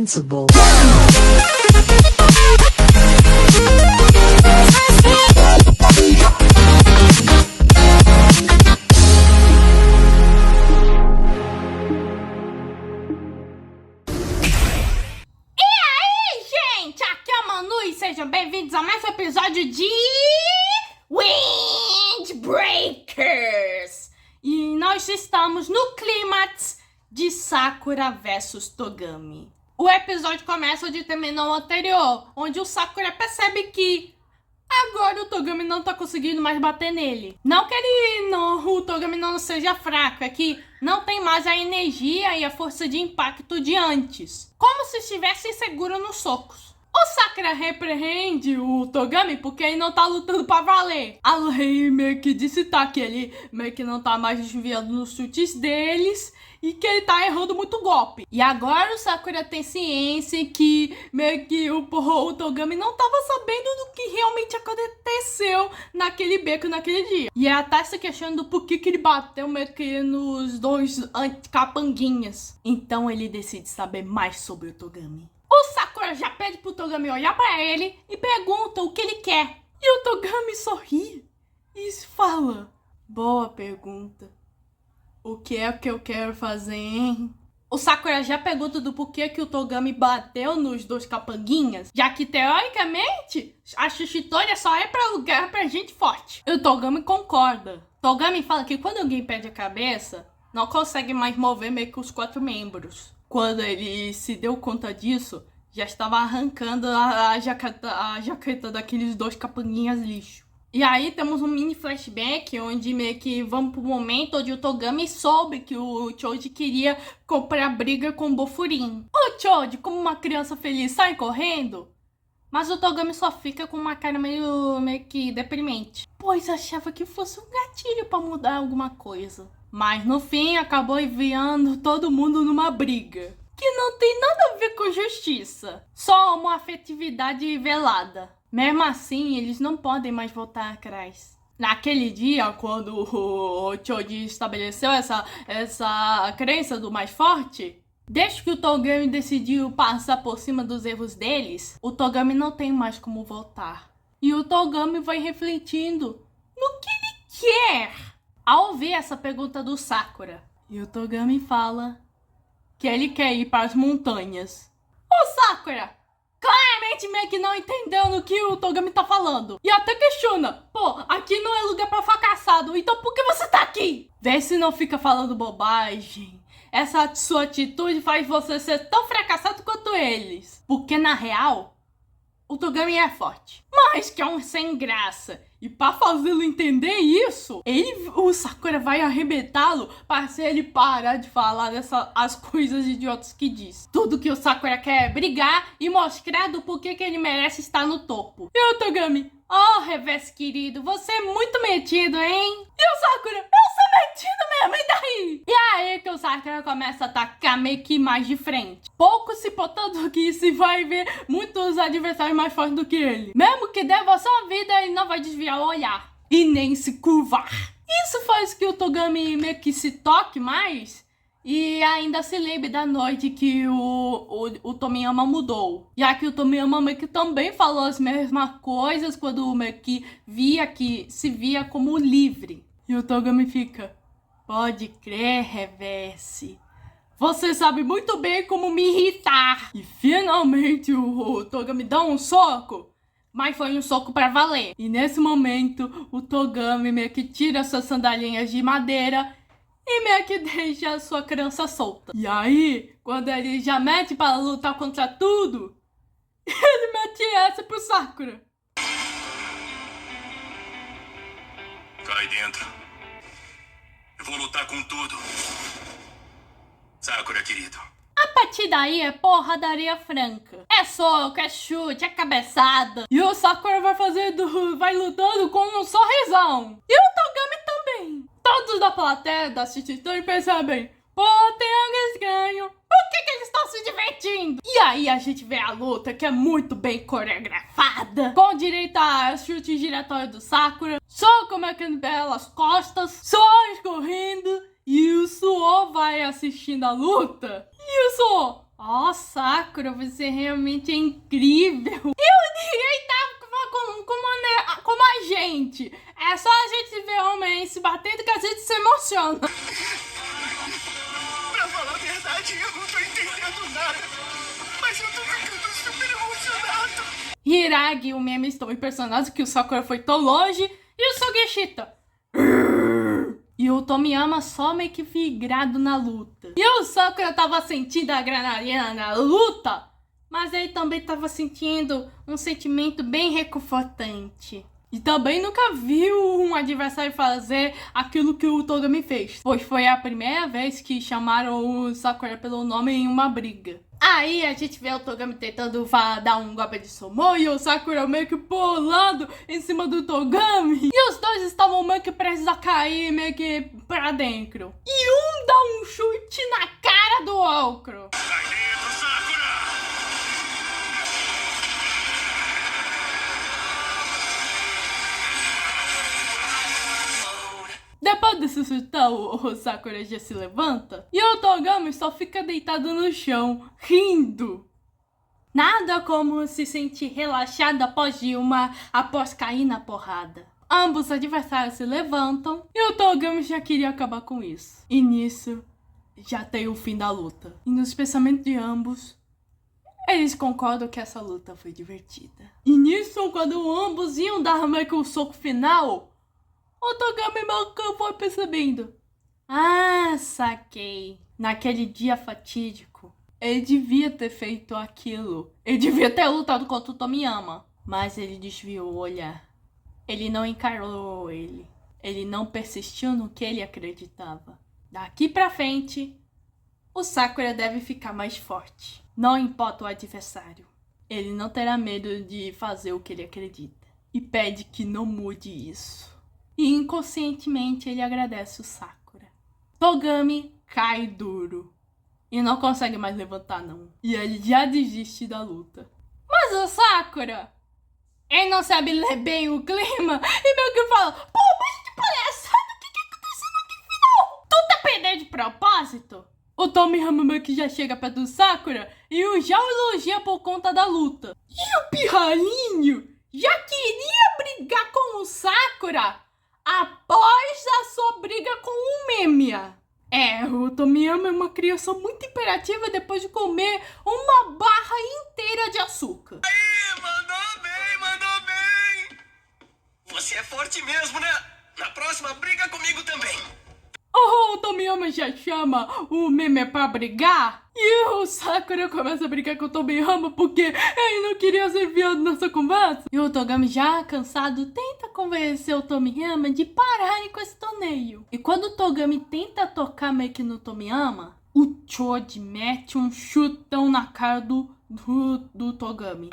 invincible. Sejam bem-vindos a mais um episódio de Windbreakers! E nós estamos no clímax de Sakura vs Togami. O episódio começa onde terminou o anterior, onde o Sakura percebe que agora o Togami não tá conseguindo mais bater nele. Não que o Togami não seja fraco, é que não tem mais a energia e a força de impacto de antes. Como se estivesse inseguro nos socos. O Sakura repreende o Togami porque ele não tá lutando pra valer. A Lei meio que disse que ele meio que não tá mais desviando nos chutes deles e que ele tá errando muito golpe. E agora o Sakura tem ciência que meio que o Togami não tava sabendo do que realmente aconteceu naquele beco naquele dia. E ela tá se questionando por que ele bateu meio que nos dois capanguinhas. Então ele decide saber mais sobre o Togami. O Sakura já pede pro Togami olhar pra ele e pergunta o que ele quer. E o Togami sorri e fala: boa pergunta. O que é que eu quero fazer, hein? O Sakura já pergunta do porquê que o Togami bateu nos dois capanguinhas, já que teoricamente a Shishitori só é pra lugar pra gente forte. E o Togami concorda. Togami fala que quando alguém perde a cabeça, não consegue mais mover meio que os 4 membros. Quando ele se deu conta disso, já estava arrancando a jaqueta daqueles dois capanguinhas lixo. E aí temos um mini flashback, onde meio que vamos pro momento onde o Togami soube que o Choji queria comprar briga com o Bofurin. O Choji, como uma criança feliz, sai correndo, mas o Togami só fica com uma cara meio que deprimente, pois achava que fosse um gatilho para mudar alguma coisa. Mas no fim acabou enviando todo mundo numa briga, que não tem nada a ver com justiça, só uma afetividade velada. Mesmo assim, eles não podem mais voltar atrás. Naquele dia, quando o Choji estabeleceu essa crença do mais forte, desde que o Togami decidiu passar por cima dos erros deles, o Togami não tem mais como voltar. E o Togami vai refletindo no que ele quer ao ouvir essa pergunta do Sakura. E o Togami fala que ele quer ir para as montanhas. O Sakura claramente meio que não entendeu no que o Togami tá falando. E até questiona: pô, aqui não é lugar pra fracassado, então por que você tá aqui? Vê se não fica falando bobagem. Essa sua atitude faz você ser tão fracassado quanto eles. Porque na real, o Togami é forte, mas que é um sem graça. E pra fazê-lo entender isso, o Sakura vai arrebentá-lo para se ele parar de falar as coisas idiotas que diz. Tudo que o Sakura quer é brigar e mostrar do porquê que ele merece estar no topo. E o Togami: oh, Reverse querido, você é muito metido, hein? E o Sakura: eu sou metido mesmo, e daí? E aí que o Sakura começa a atacar meio que mais de frente. Pouco se importando que se vai ver muitos adversários mais fortes do que ele. Mesmo que deva sua vida, ele não vai desviar o olhar e nem se curvar. Isso faz que o Togami meio que se toque mais e ainda se lembre da noite que o Tomiyama mudou. Já que o Tomiyama meio que também falou as mesmas coisas quando meio que se via como livre. E o Togami fica: pode crer, Reverse. Você sabe muito bem como me irritar. E finalmente o Togami dá um soco. Mas foi um soco pra valer. E nesse momento, o Togami meio que tira suas sandalinhas de madeira e meio que deixa a sua criança solta. E aí, quando ele já mete pra lutar contra tudo, ele mete essa pro Sakura: cai dentro. Eu vou lutar com tudo. Sakura, querido. A partir daí é porradaria franca. É soco, é chute, é cabeçada. E o Sakura vai lutando com um sorrisão. E o Togami também. Todos da plateia da Shishitori percebem: pô, tem algo estranho. Por que eles estão se divertindo? E aí a gente vê a luta, que é muito bem coreografada, com direito a chute giratório do Sakura, soco marcando pelas costas, suor escorrendo. E o Suo vai assistindo a luta. E o Suo: Ó, Sakura, você realmente é incrível. Eu ninguém tá como a gente. É só a gente ver homem se batendo que a gente se emociona. Pra falar a verdade, eu não tô entendendo nada. Mas eu tô ficando super emocionado. Hiragi e o meme estão impressionados que o Sakura foi tão longe. E o Sugeshita? E o Tomiyama só meio que vidrado na luta. E o Sakura tava sentindo a adrenalina na luta, mas ele também tava sentindo um sentimento bem reconfortante. E também nunca viu um adversário fazer aquilo que o Togami fez, pois foi a primeira vez que chamaram o Sakura pelo nome em uma briga. Aí a gente vê o Togami tentando dar um golpe de sumô e o Sakura meio que pulando em cima do Togami. E os dois estavam meio que prestes a cair meio que pra dentro. E um dá um chute na cara do outro. Cai dentro, Sakura! Depois desse chutão, o Sakura já se levanta e o Togami só fica deitado no chão, rindo. Nada como se sentir relaxado após cair na porrada. Ambos os adversários se levantam e o Togami já queria acabar com isso. E nisso, já tem o fim da luta. E nos pensamentos de ambos, eles concordam que essa luta foi divertida. E nisso, quando ambos iam dar meio que o soco final, o Togami Malcan foi percebendo. Ah, saquei. Naquele dia fatídico, ele devia ter feito aquilo. Ele devia ter lutado contra o Tomiyama. Mas ele desviou o olhar. Ele não encarou ele. Ele não persistiu no que ele acreditava. Daqui pra frente, o Sakura deve ficar mais forte. Não importa o adversário. Ele não terá medo de fazer o que ele acredita. E pede que não mude isso. E inconscientemente ele agradece o Sakura. Togami cai duro. E não consegue mais levantar não. E ele já desiste da luta. Mas o Sakura, ele não sabe ler bem o clima. E meio que fala, pô, mas que palhaçada, o que aconteceu naquele final? Tu tá perdendo de propósito? O Tomiyama meio que já chega perto do Sakura e o já o elogia por conta da luta. E o pirralhinho já queria brigar com o Sakura após a sua briga com o Memia. O Tomiyama é uma criança muito imperativa depois de comer uma barra inteira de açúcar. Aí, mandou bem, mandou bem! Você é forte mesmo, né? Na próxima, briga comigo também. O Tomiyama já chama o Memia pra brigar. E o Sakura começa a brigar com o Tomiyama porque ele não queria ser enviado nessa conversa. E o Togami, já cansado, tenta convencer o Tomiyama de pararem com esse torneio. E quando o Togami tenta tocar meio que no Tomiyama, o Choji mete um chutão na cara do Togami.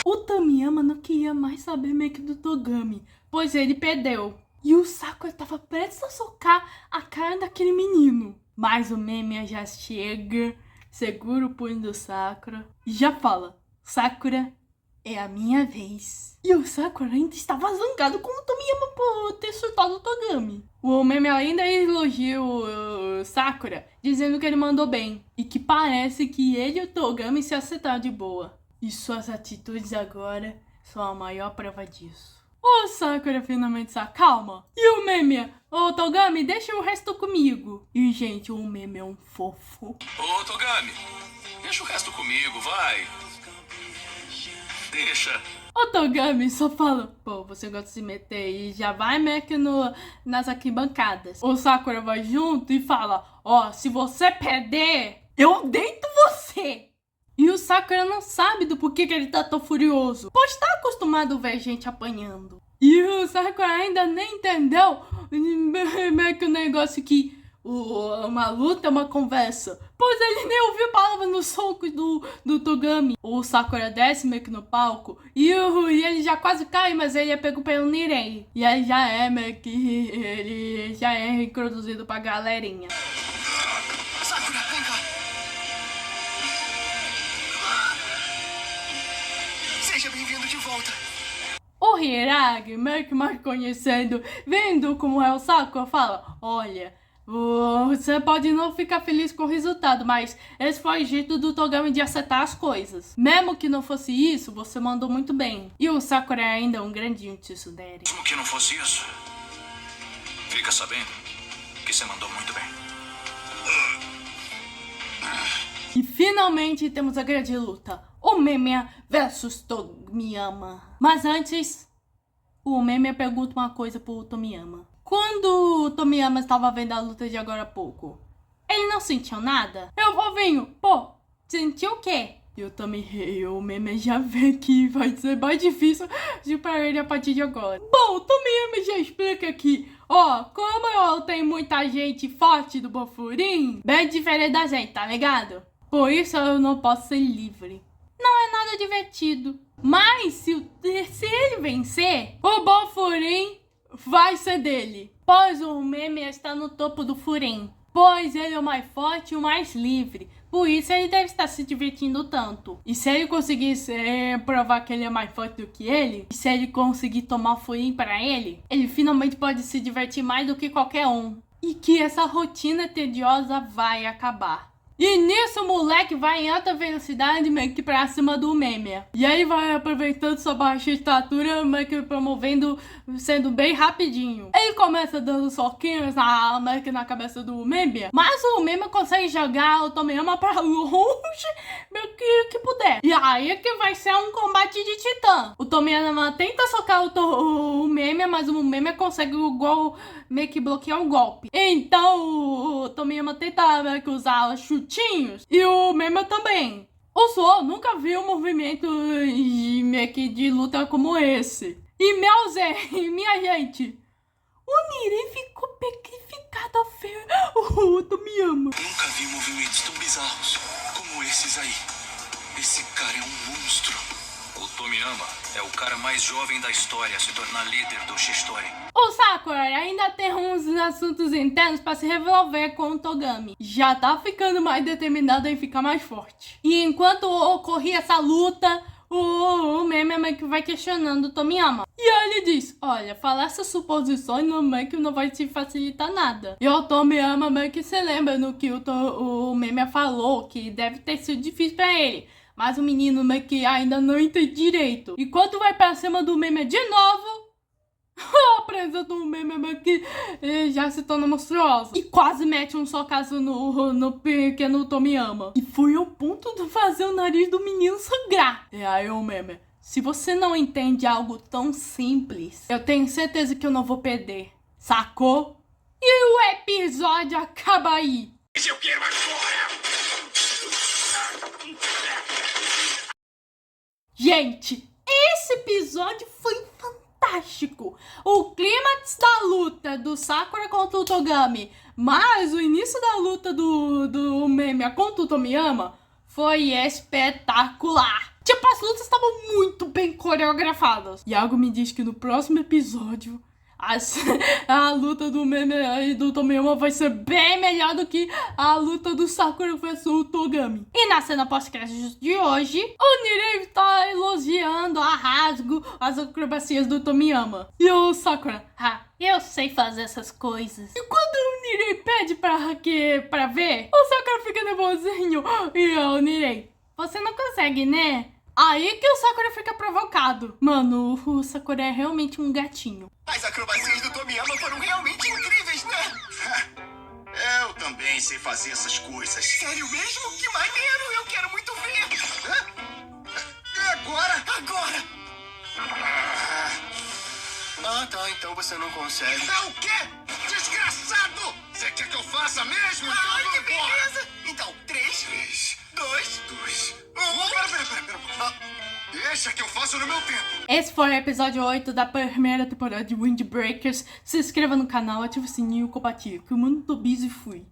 O Tomiyama não queria mais saber meio que do Togami, pois ele perdeu. E o Sakura estava prestes a socar a cara daquele menino. Mas o Memia já chega, segura o punho do Sakura e já fala, Sakura, é a minha vez. E o Sakura ainda estava zangado com o Tomiyama por ter soltado o Togami. O Memia ainda elogia o Sakura, dizendo que ele mandou bem. E que parece que ele e o Togami se acertaram de boa. E suas atitudes agora são a maior prova disso. O Sakura finalmente se acalma. E o Memia, Togami, deixa o resto comigo. E gente, o Memia é um fofo. Ô, Togami, deixa o resto comigo, vai. Deixa. O Togami só fala, pô, você gosta de se meter e já vai meio que nas arquibancadas. O Sakura vai junto e fala, se você perder, eu deito você. E o Sakura não sabe do porquê que ele tá tão furioso, pois tá acostumado a ver gente apanhando. E o Sakura ainda nem entendeu meio que o negócio que uma luta é uma conversa, pois ele nem ouviu palavras nos socos do Togami. O Sakura desce meio que no palco e ele já quase cai, mas ele é pego pelo Nirei. E aí já é meio que ele já é introduzido pra galerinha. Sakura, vem cá. Seja bem-vindo de volta. O Hiragi, meio que mais conhecendo, vendo como é o Sakura, fala, olha, Você pode não ficar feliz com o resultado, mas esse foi o jeito do Togami de acertar as coisas. Mesmo que não fosse isso, você mandou muito bem. E o Sakura ainda é um grandinho tsundere. Mesmo que não fosse isso, fica sabendo que você mandou muito bem. E finalmente temos a grande luta. O Memeia versus Tomiyama. Mas antes, o Memeia pergunta uma coisa pro Tomiyama. Quando o Tomiyama estava vendo a luta de agora há pouco, ele não sentiu nada? Meu povinho, pô, sentiu o quê? E o Memeia já vê que vai ser mais difícil pra ele a partir de agora. Bom, o Tomiyama já explica aqui. Ó, como eu tenho muita gente forte do Bofurin, bem diferente da gente, tá ligado? Por isso eu não posso ser livre. Não é nada divertido. Mas se ele vencer, o Bofurin vai ser dele. Pois o Memeia está no topo do Furin. Pois ele é o mais forte e o mais livre. Por isso ele deve estar se divertindo tanto. E se ele conseguir provar que ele é mais forte do que ele, e se ele conseguir tomar o Furin para ele, ele finalmente pode se divertir mais do que qualquer um. E que essa rotina tediosa vai acabar. E nisso o moleque vai em alta velocidade meio que pra cima do Memeia. E aí vai aproveitando sua baixa estatura, meio que promovendo, sendo bem rapidinho. Ele começa dando soquinhos meio que na cabeça do Memeia. Mas o Memeia consegue jogar o Tomiyama pra longe, meio que puder. E aí que vai ser um combate de titã. O Tomiyama tenta socar o Memeia, mas o Memeia consegue o gol, meio que bloquear o golpe. Então o Tomiyama tenta meio que usar chutinhos e o Memeia também. O Suou nunca viu um movimento meio que de luta como esse. E meu Zé, minha gente, o Nirei ficou petrificado ao ver o Tomiyama. Nunca vi movimentos tão bizarros como esses aí. Esse cara é um monstro. O Tomiyama é o cara mais jovem da história a se tornar líder do Shistori. O Sakura ainda tem uns assuntos internos pra se resolver com o Togami. Já tá ficando mais determinado em ficar mais forte. E enquanto ocorria essa luta, o Memeia meio que vai questionando o Tomiyama. E aí ele diz, olha, falar essas suposições meio que não vai te facilitar nada. E o Tomiyama meio que se lembra no que o Memeia falou, que deve ter sido difícil pra ele. Mas o menino meio que ainda não entende direito. E quando vai pra cima do Memeia de novo, a presença do Memeia meio que já se torna monstruosa. E quase mete um socaço no pequeno Tomiyama. E foi ao ponto de fazer o nariz do menino sangrar. E aí o Memeia, se você não entende algo tão simples, eu tenho certeza que eu não vou perder. Sacou? E o episódio acaba aí. Eu quero agora! Gente, esse episódio foi fantástico. O clímax da luta do Sakura contra o Togami, mas o início da luta do Memeia contra o Tomiyama foi espetacular. Tipo, as lutas estavam muito bem coreografadas. E algo me diz que no próximo episódio a luta do Memeia e do Tomiyama vai ser bem melhor do que a luta do Sakura versus o Togami. E na cena pós-créditos de hoje, o Nirei tá elogiando a rasgo as acrobacias do Tomiyama. E o Sakura, eu sei fazer essas coisas. E quando o Nirei pede pra ver, o Sakura fica nervosinho. E o Nirei, você não consegue, né? Aí que o Sakura fica provocado. Mano, o Sakura é realmente um gatinho. As acrobacias do Tomiyama foram realmente incríveis, né? Eu também sei fazer essas coisas. Sério mesmo? Que maneiro! Eu quero muito ver! Agora? Agora! Ah, tá. Então você não consegue. É o quê? Desgraçado! Você quer que eu faça mesmo? Ai, que Então vambora! beleza! Então, 3, 2, 1. Deixa que eu faço no meu tempo. Esse foi o episódio 8 da primeira temporada de Windbreakers. Se inscreva no canal, ative o sininho e compartilhe. Que o mundo tô busy e fui.